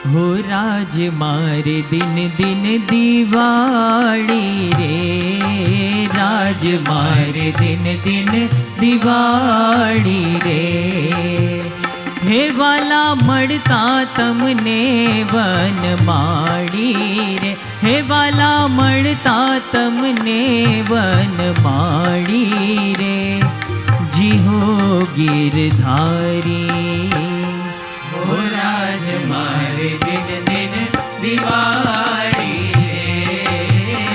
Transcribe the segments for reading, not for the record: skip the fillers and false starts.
हो राज मारे दिन दिन दिवाली रे, राज मारे दिन दिन दिवाली रे। हे वाला मड़ता तमने वनमाड़ी रे, हे वाला मड़ता तमने वनमाड़ी रे। जी हो गिरधारी हो राज मारे दिन दिन दिवाली रे,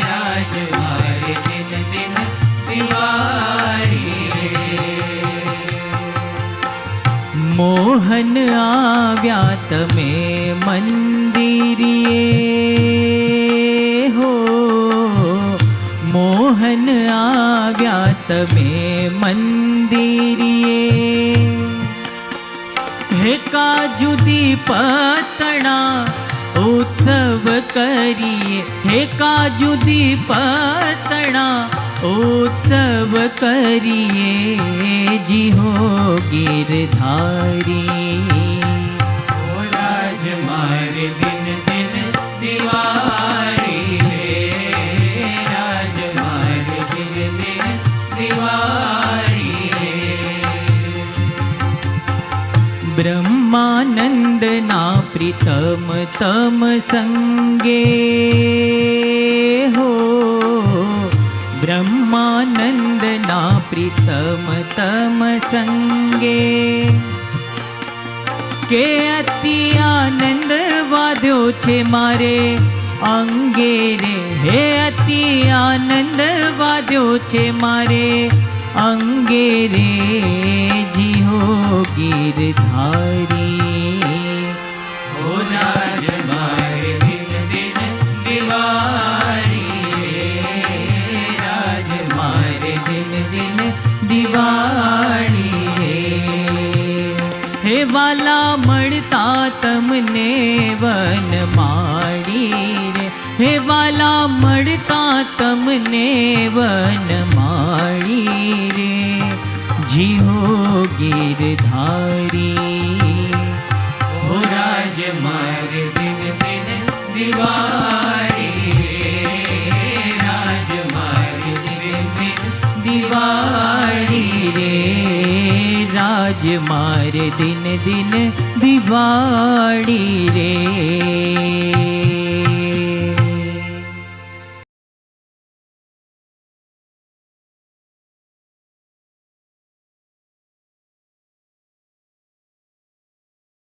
राज मारे दिन दिन दिवाली रे। मोहन आव्या तमे मंदिरिए हो, मोहन आव्या तमे मंदिरिए। हे काजुदी पतणा उत्सव करिए, हे काजुदी पतणा उत्सव करिए। जी हो गिरधारी हो राज मारे दिन दिन दिवाली रे, राज मारे दिन दिन दिवाली रे। ब्रह्मानंद ना प्रीतम तम संगे हो, ब्रह्मानंद ना प्रीतम तम संगे। के अति आनंद वाद्यो छे मारे अंगे रे, हे अति आनंद वाद्यो छे मारे अंगे रे। जी हो गिरधारी हो राज मारे दिन दिन दिवाली रे, राज मारे दिन दिन दिवाली रे। हे वाला मड़ता तमने वनमाड़ी रे, हे वाला मड़ता तमने वनमाड़ी रे। जी हो गिरधारी हो राज मारे दिन दिन दिवाली रे, राज मारे दिन दिन दिवाली रे, राज मारे दिन दिन दिवाली रे।